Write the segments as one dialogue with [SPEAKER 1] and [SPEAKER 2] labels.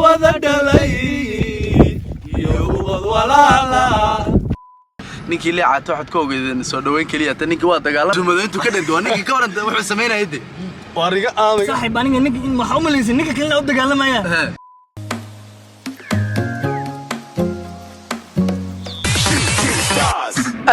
[SPEAKER 1] ودلي يوغض ولا لا ninkii leecato waxaad ka ogeedeen soo dhaweyn kaliya tan ninkii waa dagaalada sumadeyntu ka dhinto ninkii ka waran wuxuu sameeyay idii wariga aamay
[SPEAKER 2] saaxiib aniga ninkii waxa u maleysay ninka kale oo dagaalamaya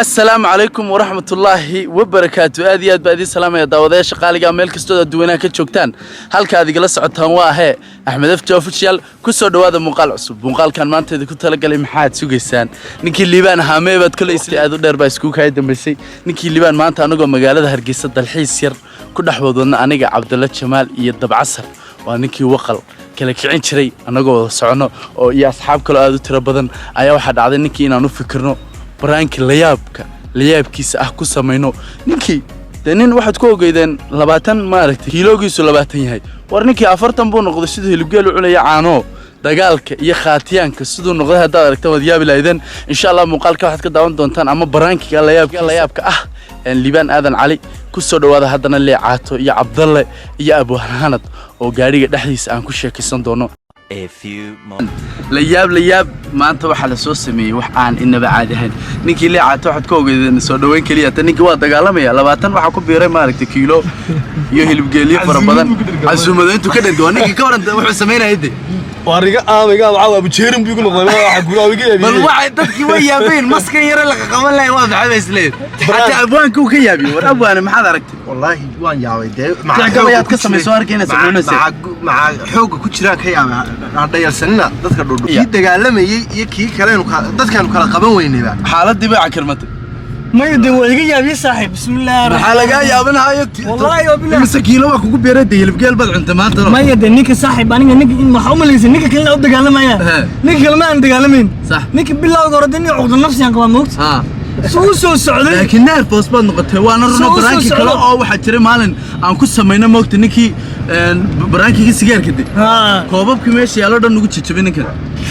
[SPEAKER 2] السلام عليكم ورحمة الله وبركاته أدي أدي سلام يا داودية شقالي ميل كستود الدوينة كتشوكتان هل كهذه جلسة عطان واهي أحمد أفتو أوفيشال كسر دوادة مقال عصب مقال كان ما أنت إذا كنت لقى لي محاد سوقيسان نيكي الليبان هامي بد كل استعداد دير بايسكوك هاي دمسي نيكي الليبان ما أنت أنا جو مقالة هرقيسة الحيس ير كل حوضنا أنا جا عبد الله شمال يدب عصر ونيكي وقل كلا كعين شري أنا جو صعنا ويا أصحاب كل هذا ترى بدن أيا واحد عادي نيكي أنا نفكرنا برانك ليابكيس ku sameeyno ninkii nin waxaad ku ogeydeen 20 maaragtay kiiloogiisu 20 yahay war ninkii 40 buu noqday sidoo hilibgeel u cunaya caano dagaalka iyo khaatiyaanka sidoo noqday hada aragtay wad yaabi lahaydeen insha Allah muuqaalka waxaad ka daawan doontaan ama baraankiga layaabka ah liibaan aadan cali ku soo dhawaada hadana leecaato iyo Cabdalle iyo Abu Hanad oo gaariga dhaxdiisa aan ku sheekaysan doono
[SPEAKER 3] A few moments.
[SPEAKER 1] لياب ما أنت واحد سوسمي وحان إنه بعادهن نيكي اللي عاتو حد كوجي نسودوين كلية تنيكي واحد قالهم يا لبعتن واحد كبيرة مالك كيلو يهلب جليل فربضن عزومة أنتو كده دوانيكي كورن واحد سمينا يدي
[SPEAKER 4] وارجع آمي قام عوا بتشيرم بيقول والله واحد قولوا بيجي
[SPEAKER 1] بل واحد تبكي ويا بين مسكين يرى لك قبل لا يوافق على سليم حتى أبوان كوكي يا بي ورا أنا ما حدا ركت
[SPEAKER 4] والله وان ياوي ده
[SPEAKER 1] مع قبيات قسم يسوار كينا سبعون
[SPEAKER 4] مع حوق كتير كيا هذا يرسلنا تذكر دو يدقالم يكي كلام تذكر كلام قبل وين بقى
[SPEAKER 1] حالات دي بقى كلمته
[SPEAKER 2] ما يدوي يا صاحب بسم الله الرحمن
[SPEAKER 1] الرحيم حلقة يا ابن هاي
[SPEAKER 2] والله يا ابن
[SPEAKER 1] مسكينه waa kugu beeray hilib geel bad cunta maanta
[SPEAKER 2] ما يد ninka صاحب aniga ninka waxa u maleysay ninka kale oo dagaalamaya ninka kale ma aan dagaalamin ninka bilowga hore dadni uqda nafsiyan qaba moogta soo socday
[SPEAKER 1] laakiin nervous bad noqotay waana runo baraanki kale oo waxa jiray maalin aan ku sameeyna moogta ninkii baraankiga sigaarka dib koobabkii meesha yaalo dhan ugu jijibin ninka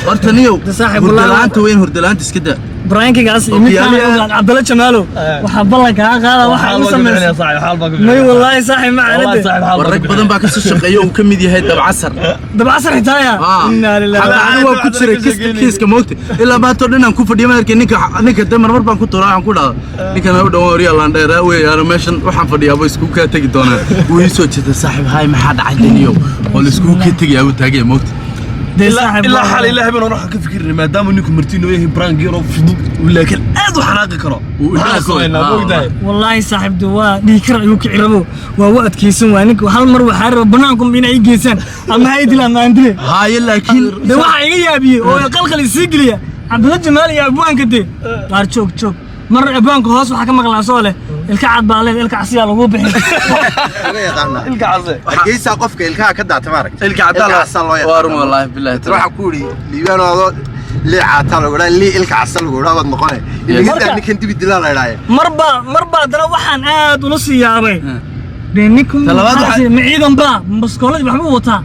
[SPEAKER 1] horta niyow hurdalaanta weyn hurdalaanta iska daa
[SPEAKER 2] برانكيغاس يمكن عبد الله جمالو waxa ballanka qaada waxa uu sameeyay may wallahi saaxib ma aragtay
[SPEAKER 1] warag badan baa ka soo shaqeeyay oo kamid yahay dab casar xitaaya inna lillahi wa ku jiray kiiska moogta ilaa ma to dhinaan ku fadhiyo markii ninka damar mar baan ku tuuraa aan ku dhaado ninkan u dhawo Real dheeraa weeyaan meeshan waxaan fadhiyaa isku ka tagi doonaa wuu soo jeeday saaxib hay maxaa dhacay daniyo oo la isku ka tagay abu taagay moogta
[SPEAKER 4] إلا حال إلا هبنا نروح كفكرنا ما دام إنكم مرتين وياه برانجيرو فضوء ولكن أدو حراقي كرو
[SPEAKER 2] والله صاحب دوا ديكر يوك عربو ووقت كيسون وانك وحال مروا حارب بنانكم بينا يجيسان أما هاي دلا ما عندي
[SPEAKER 1] هاي لكن
[SPEAKER 2] دوا يا بي وقلقل السجلية عبد الله جمال يا أبوان كده قال شوك مرة أبوانك هوس وحكم مغلا صوله الكعب بالله الكعسية لو بحي
[SPEAKER 4] الكعسية كيسا قفك الكعب كده تمارك
[SPEAKER 1] الكعب وارم والله بالله
[SPEAKER 4] تروح كوري ليبان هذا لي عاتل ولا لي الكعسية ولا ود مقنع اللي قد أنك أنت بدلال على
[SPEAKER 2] مربى ده وحن قاعد ونص يا أبي بينكم معيدن با مسكولة محبوب وطا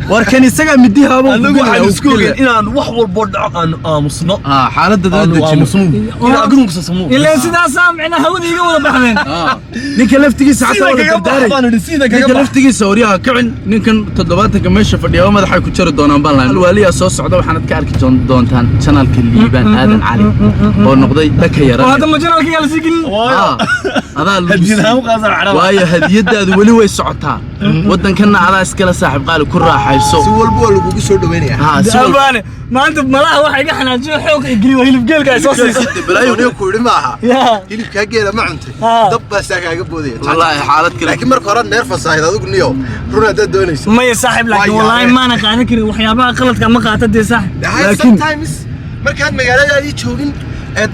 [SPEAKER 1] warkan isaga midiha aba
[SPEAKER 4] anagu waxaan isku ogeyn inaan wax walba dhacaan aamusno
[SPEAKER 1] xaaladda dadda
[SPEAKER 4] aamusno
[SPEAKER 2] ilaa sidaas saamcina hawada iga wada baxdeen
[SPEAKER 1] ninka laftigiisa xataa wada dardaaray ninka laftigiisa wariyaha kicin ninkan 70 meesha fadhiya madaxa ku jiri doonaan baan lahayn waliya soo socda waxaad ka arki doontaan channelka liibaan aadan cali oo noqday dhaka yara
[SPEAKER 2] hada ma channelka yaa la sigin
[SPEAKER 1] adaa waayo hadiyadaadu wali way socotaa wadankan adaa iskala saaxib qaali ku raaxayso
[SPEAKER 4] si walba waa lagu soo dhaweynaya
[SPEAKER 2] dalbaane maanta malaha waxa iga xanaajiyo xoog ay geli hilib geelka ay soo siisay
[SPEAKER 4] balaayo uu ku yiri maaha hilibka geela ma cuntay dab baa saaga boodaya
[SPEAKER 1] wallahi xaalad kale
[SPEAKER 4] laakiin marka hore nervous ahayd adigu niyo runa dad doonayso
[SPEAKER 2] ma ya saaxib laakiin wallahi ma ana qaadan karin waxyaabaha qaladka ma qaatay saaxib
[SPEAKER 4] laakiin sometimes markaad magaalada ay joogin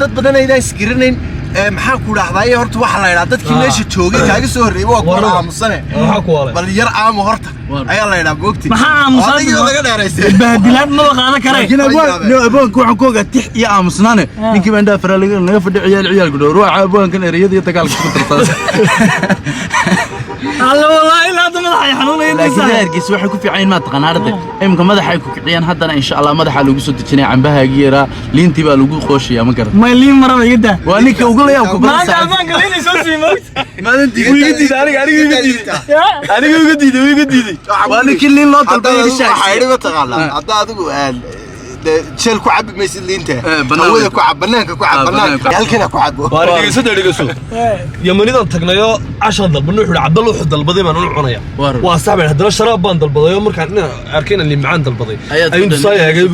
[SPEAKER 4] dad badan ay isgaranayn maxaa ku dhaxday horta waxa la yiraahdaa dadkii meesha joogay kaaga soo horeeyay waa ku aamusane
[SPEAKER 1] waxa ku waalay
[SPEAKER 4] bal yar aamo horta ayaa la yiraahdaa boogti
[SPEAKER 2] maxaa aamusan
[SPEAKER 4] laga dheeraysay
[SPEAKER 2] bahdilaad ma qaadan karay
[SPEAKER 1] aboonku waxaan ku ogaa tix iyo aamusnaane ninkii baan dhaafara naga fadhi ciyaal ku dhow ruuxa aboonkan ereyada iyo dagaalka ku tartaa
[SPEAKER 3] الله والله لا تمضح يا حنون
[SPEAKER 2] laakiin reerkiis waxay ku fiican ma taqaan arday imka madaxay ku kiciyaan haddana insha Allah madaxa lagu soo dejinay cambahaagi yaraa liintii baa lagu qooshiyaa ma garan
[SPEAKER 3] ما لي مرة يقدا
[SPEAKER 2] waa ninka ugu leeyahay ku
[SPEAKER 3] ما
[SPEAKER 2] badan
[SPEAKER 3] أنت عفان قال لي سوسي موت
[SPEAKER 2] maalintii aniga uga diiday waa ninka liin loo dalbay
[SPEAKER 4] waxaa idhi ma taqaanaa hadda adigu jeel ku cabbi maysid liinta hawada ku cab banaanka ku cab banaanka halkana ku cabo
[SPEAKER 5] waa dhegeyso yamanidan tagnayo cashan dalbano wuxuu cabdal wuxuu dalbaday baan u cunaya waa saxbay haddana sharaab baan dalbaday markaan arkayna liimcaan dalbaday ayuu tusaayay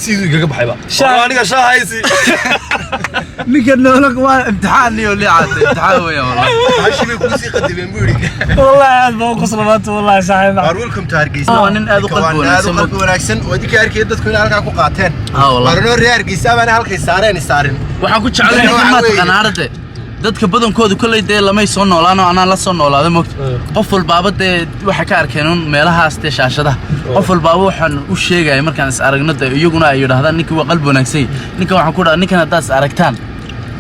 [SPEAKER 5] sidii gaga baxayba aniga shaahaysi
[SPEAKER 2] ninka noolak waa imtixaan iyo liicad imtixaan weeya wallahi
[SPEAKER 4] hashimi ku sii qadibeen buuri
[SPEAKER 3] والله عاد ما قصلت والله صاحب
[SPEAKER 4] welcome to Hargeysa
[SPEAKER 2] waa nin aad u qalbi
[SPEAKER 4] wanaagsan oo idinka arkay dadku in halka ku qaateen
[SPEAKER 2] wallahi
[SPEAKER 4] marno reer Hargeysa baan halkay saarin
[SPEAKER 2] waxaan ku jecelahay in ma taqaan arday dadka badankoodu kulay de lamay soo noolaano anaan la soo noolaaday moogta qof walbaaba de waxa ka arkeen meelahaas te shaashadaha qof walbaaba waxaan u sheegay markaan is aragno de iyaguna ay yiraahdaan ninka waa qalbi wanaagsan ninka waxaan ku dhahay ninkan hadaas aragtaan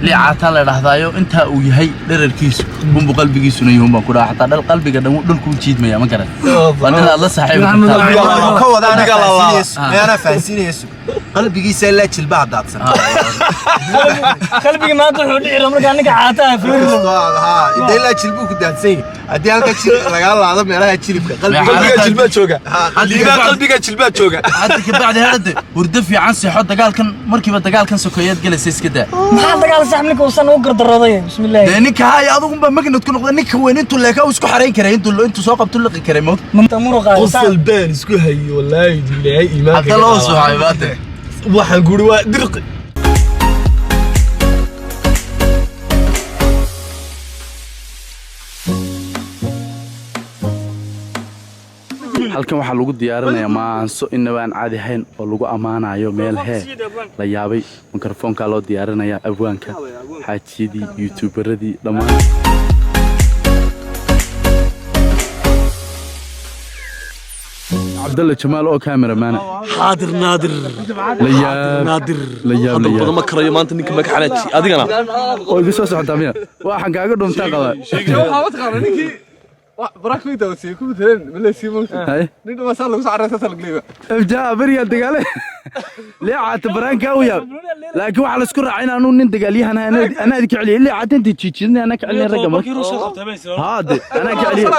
[SPEAKER 2] liicata la yiraahdaayo inta uu yahay dhererkiisu bumbu qalbigiisuna yahay baan ku dhahay hatta dhal qalbiga dhulku jiidmaya ma garan waan la saaxiib
[SPEAKER 4] ka wadaana meena faansinayso qalbigiisa la jilbaa daadsan
[SPEAKER 3] قلبي ما تروح دحير مركا انك عاطاه فلوس
[SPEAKER 4] ها idee la jilbu ku daadsan hadii halka jil laga laado meelaha jilibka
[SPEAKER 5] qalbiga jilbaa jooga qalbiga jilbaa jooga
[SPEAKER 2] hadda ka bacdi hadda hurdo fiican seexo dagaalkan markiiba dagaalkan sokoyad galaysa iska daa
[SPEAKER 3] ما دغال صاحبك وصل او قردروداي بسم الله
[SPEAKER 2] ninka hay adigu ba magnad ku noqday ninka weyn intuu leeka isku xareyn karay intuu soo qabto liqi karay moog
[SPEAKER 3] انت مرقا
[SPEAKER 5] qosol baan isku hayo wallahi dilaay iimaanka
[SPEAKER 2] hadda loo soo haybaate
[SPEAKER 5] waxaan guri waa dirqi
[SPEAKER 2] halkan waxa lagu diyaarinayaa maanso inaba aan caadi ahayn oo lagu amaanayo meel hee la yaabay mikrofoonka loo diyaarinayaa abwaanka xaajiyadii youtuberadii dhammaan عبد الله جمال او كاميرامان
[SPEAKER 5] حاضر نادر
[SPEAKER 2] نادر
[SPEAKER 5] هذا ما كريو ما انت نيك ما كحلاتي اديغنا
[SPEAKER 2] oo igu soo socota miya waxaan kaaga dhuntaa qaba
[SPEAKER 6] waxaa taqaan ninkii براك فيديو وسيكون مثلا ولا سيمون نيد ما صار له سعر اساس القليبه
[SPEAKER 2] افجا بريا دغاله ليه عاد برانكا ويا لكن waxa la isku raacay inaanu nin dagaalyahan ana idin kiciliyo ilaa aad inta jiijidna ana kicilin raga markii ruushka qabtay haade ana kiciliyo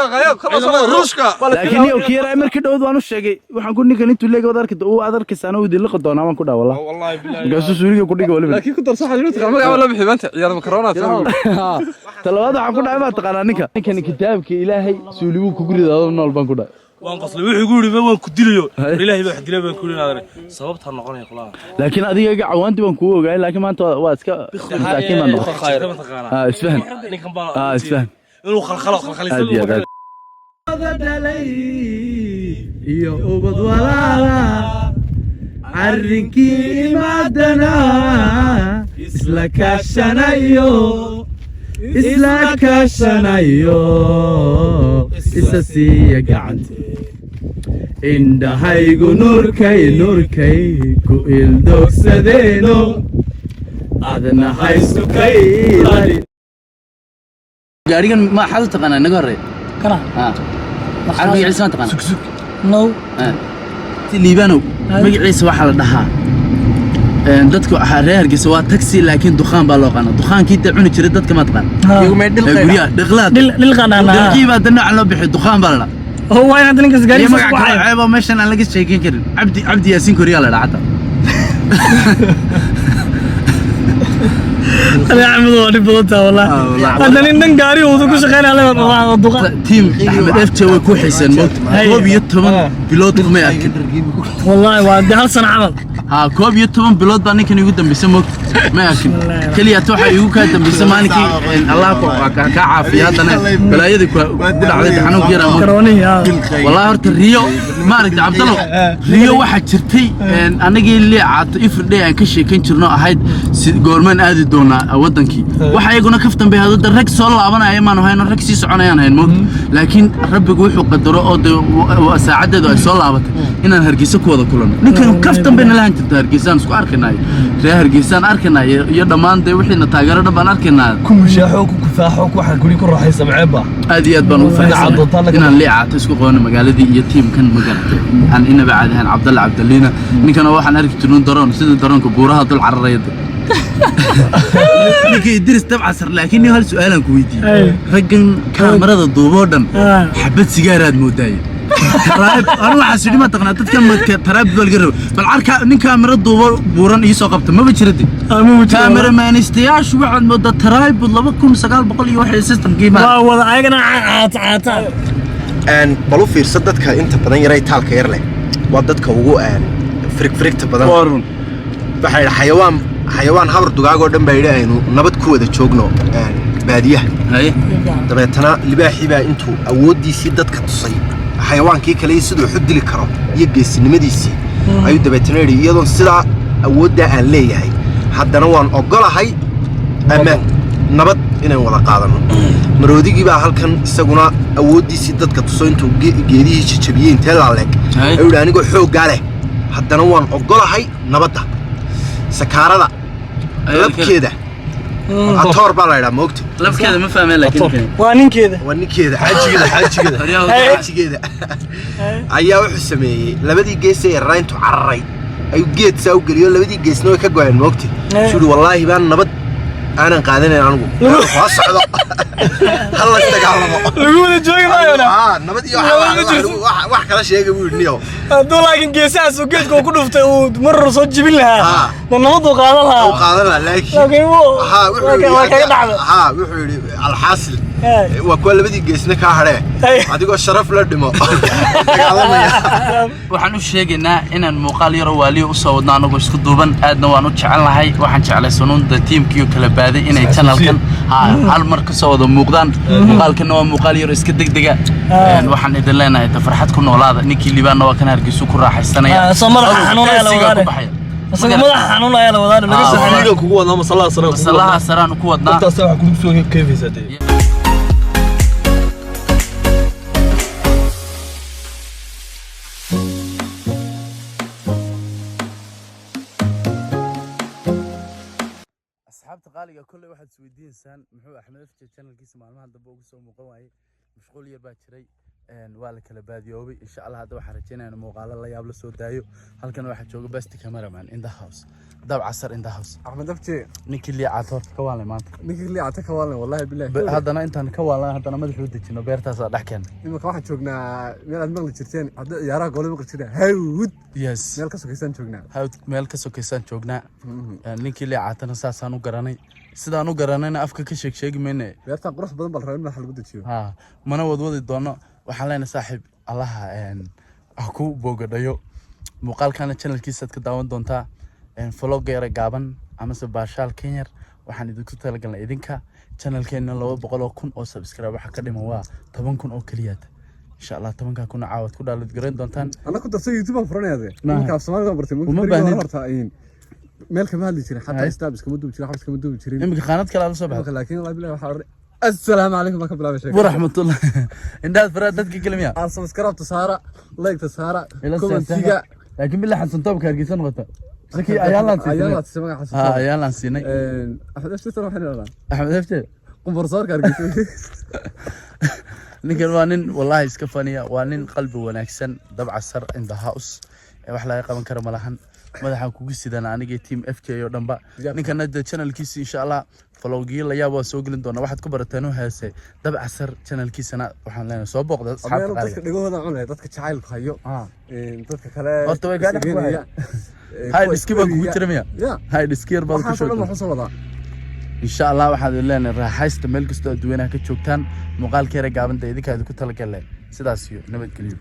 [SPEAKER 6] ruushka
[SPEAKER 2] laakiin iyo kiira markii dhawd waan u sheegay waxaan ku ninkan intuu leeg wada arkay oo aad arkaysan oo idin la qadoona waan ku dhaa wallahi billahi gaasoo suuriga ku dhiga waliba
[SPEAKER 6] laakiin ku darso xajin taqaan magaca wala bixibanta ciyaar makarona
[SPEAKER 2] talabaad waxaan ku dhahay ma taqaan ninkan kitaabka ilaahay suuligu ku guridaado nool baan ku dhahay
[SPEAKER 5] waan qosle wuxuu guuri waan ku dilayo ilaahay baa xidilay baan ku leeyahay sababta noqonay qolaa
[SPEAKER 2] laakiin adiga cawaanti baan ku ogaay laakiin maanta waa iska masaakiin baan noqday isfahan
[SPEAKER 5] ninkan baa
[SPEAKER 2] isfahan
[SPEAKER 5] inuu khalkhalo
[SPEAKER 2] iyo ubad walaala arrinkii maadana isla kaashanayo isa siiya gacanta indhahaygu nurkay ku ildogsadeeno adna haysukay gaarigan ma xal taqaana naga hore
[SPEAKER 3] kana
[SPEAKER 2] magaciisa ma taqaana
[SPEAKER 3] sug no
[SPEAKER 2] si liibano magaciisa waxa la dhahaa dadku reer Hargeysa waa taxi laakiin duqaan baa loo qana duqaankii ta cuni jiray dadka ma taqaan iyagu ma dhilqana dhilqiiba dadna loo bixi duqaan baa la
[SPEAKER 3] هو وين هذا نكس قاري
[SPEAKER 2] magaca ceebo meeshan aan laga sheekin karin abdi yaasin koriya la dhacata
[SPEAKER 3] انا احمد ودي بلطه والله هذا نين قاري ودو كشقين على الدقه
[SPEAKER 2] تيم احمد اف جو ku xiisan موت 12 bilood kuma arkin
[SPEAKER 3] والله وادي هل سنه عمل
[SPEAKER 2] ها 12 bilood baa ninkan igu dambeysay moog ma arkin kaliya waxa igu ka dambeysay maalintii Allah ka caafiyo hadana balaayada ku dhacday xanuun yar
[SPEAKER 3] كروني
[SPEAKER 2] والله horta riyo ma aragtay Cabdallah riyo waxa jirtay anagii liicaato ifrdhay aan ka sheekan jirno ahayd goorman aadi doona wadankii waxa iyaguna kaftan bay hado rag soo laabanaya ma ahayn rag sii soconayaan hayn moog laakiin rabbigu wuxuu qadaro oo saacadeedu ay soo laabatay inaan Hargeysa ku wada kulano ninkan kaftan bayna lahayn jirta Hargeysa isku arkinay reer Hargeysa arkaynaa iyo dhammaan dee wixiina taageero dhan baan arkaynaa
[SPEAKER 5] ku mushaaxo ku kufaaxo ku waxaan kuli ku raaxaysa maceeba
[SPEAKER 2] aad iyo aad baan ugu faraxsanahay inaan liicaato isku qabano magaaladii iyo tiimkan magaratay aan inaba caadahan Cabdalla Cabdaliina ninkana waxaan arki jirnay daroon sida daroonka buuraha dul cararayda ninkii Idris dabcasar laakiin hal su'aalan ku weydiiyay raggan kaamirada duuboo dhan xabad sigaaraad moodaayay taraab أنا واحد ما تقنع تتكلم تراب بالقرب بالعركة نين كاميرا دوبر بوران يسوق قبته ما بتشردي كاميرا ما نستياش واحد مدة تراب والله بكم سقال بقول يوحي سيستم قيمة
[SPEAKER 3] والله عاقنا عات
[SPEAKER 4] أن بلو في صدتك أنت بدن يراي تالك يرله وضدك هو أن فرق بدن
[SPEAKER 2] وارون
[SPEAKER 4] بحال حيوان هبر دقاقو دم بعيدا إنه نبت كودة شوقنا بادية
[SPEAKER 2] هاي
[SPEAKER 4] طبعا تنا لباحي بقى أنتو أودي صدتك تصيب حيوانكii kale sidoo xudili karo iyo geesinimadiisii ayuu dabeetanayd iyadoo sida awoodda aan leeyahay haddana waan ogolahay ama nabad inaan wada qaadano maroodigii baa halkan isaguna awooddiisii dadka tusoo intuu geedihii jajabiyay intee laaleeg ayuu anigoo xoogga leh haddana waan ogolahay nabadda sakaarada labkeeda أطور بالله موقت
[SPEAKER 2] لف كذا ما فاهم لكن
[SPEAKER 3] وانين كذا
[SPEAKER 4] حاجة كذا أيها وحسمي لبدي جيسي الرين تعرّي أيو جيت ساو قريو لبدي جيس نوي كجوان موقت شو والله بان نبض أنا قاعدين عنو خلاص هذا الله استقال
[SPEAKER 3] لقول جوي ما يلا
[SPEAKER 4] نبض يو واحد كلا شيء يقول نيو
[SPEAKER 3] دول لكن جيساس وجيت كوكو دفته ومرة صوت جبلها النمط
[SPEAKER 4] وقاضلها لكن وحولي الحاصل وكل بدي جيسنا كهره هذيك الشرف للدماء
[SPEAKER 2] waxaan u sheegaynaa inaan muuqaal yar oo waaliyo u soo wadno anagu isku duuban aadna waan u jecelahay waxaan jeclaysanunda tiimkiyo kala baaday inay channelkan hal mar ka soo wada muuqdaan muuqaalkana waa muuqaal yar iska degdega waxaan idin leenahay farxad ku noolaada ninkii libaana waa kan hargeysa ku raaxaysanaya
[SPEAKER 3] madaxa xanuunaya la wadaad asaga madaxa xanuunaya la wadaad laga soo
[SPEAKER 5] xiriir kugu wadnaa masalaha
[SPEAKER 2] saraan ku wadnaa
[SPEAKER 5] intaas waxa kugu soo keefaysaday
[SPEAKER 2] أصحابتي قالوا كل واحد سويدين سان محو أحمد أفتح channel كيس معلومات دبوا قصوا مقوعي مشغول يربع شري ولا كلا باديوبي إن شاء الله هذا واحد رجينا أنا مقالة الله يابل الصوت دايو هل كان واحد شوق بس كاميرا مان in the house داب عصر in the house
[SPEAKER 6] أحمد أفتح
[SPEAKER 2] نيك اللي عطور كوالي مان
[SPEAKER 6] نيك اللي عطور كوالي والله بالله
[SPEAKER 2] هذا أنا أنت كوالي هذا أنا ما أدري ودك إنه بيرتا صار ضحكن
[SPEAKER 6] إما واحد شوقنا ميل المغلي شرتين يا راجل قولي بقول شرتين هاود
[SPEAKER 2] يس
[SPEAKER 6] ميل كسو كيسان شوقنا
[SPEAKER 2] هاود ميل كسو كيسان شوقنا نيك اللي عطنا ساسانو قراني sidaan u garanayna afka ka sheeg meene
[SPEAKER 6] beerta qurux badan bal rabin waxa lagu dajiyo
[SPEAKER 2] mana wadwadi doono waxaan leenahay saaxiib allaha ku boogadhayo muuqaalkana channelkiisa ka daawan doontaa vlog yar gaaban ama baashaal Kenya waxaan idinku talagalnay idinka channelkeena 200,000 oo subscribe waxa ka dhiman waa 10,000 oo kaliya insha Allah 10,000 caawad ku dhaalad gareyn doontaan
[SPEAKER 6] ana ku darso YouTube aan furanayaa marka Soomaaliga bartay muddo horta ayin مالك ما هذي شيء حتى يستابس كم دوب شيء حبس كم دوب شيء
[SPEAKER 2] إمك خانات كلا على صباح
[SPEAKER 6] لكن الله بالله وحر السلام عليكم ورحمة الله وبركاته
[SPEAKER 2] ورحمة الله إن هذا فراد دتك كلمة
[SPEAKER 6] على سبسكرايب تسارة لايك تسارة كومنت تيجا
[SPEAKER 2] لكن بالله حسن توبك هرجيسان غطا لكن أيالا
[SPEAKER 6] تسمع حسن
[SPEAKER 2] أيالا نسيني
[SPEAKER 6] أحمد أفتح تروح هنا
[SPEAKER 2] أحمد أفتح
[SPEAKER 6] قنبر صار كهرجيسان
[SPEAKER 2] نكن وانين والله إسكفانية وانين قلبي ونكسن دبع السر in the house وحلا يقام كرم لحن madaxaan kugu sidana aniga team FK oo dhanba ninkana channelkiisa insha Allah vlogii la yaabo soo gelin doona waxaad ku barateen oo heesay dab casar channelkiisana waxaan leenahay soo booqda asxaabta
[SPEAKER 6] dadka dhigooda cunay dadka jacaylka hayo dadka kale
[SPEAKER 2] horta way gaadhay hay diskiba kugu tiramiya hay diskir baad ku
[SPEAKER 6] soo
[SPEAKER 2] insha Allah waxaad leenahay raaxaysta meel kasta oo dadweynaha ka joogtaan muuqaalkeena gaaban idinka ku talagalay sidaas iyo nabadgelyo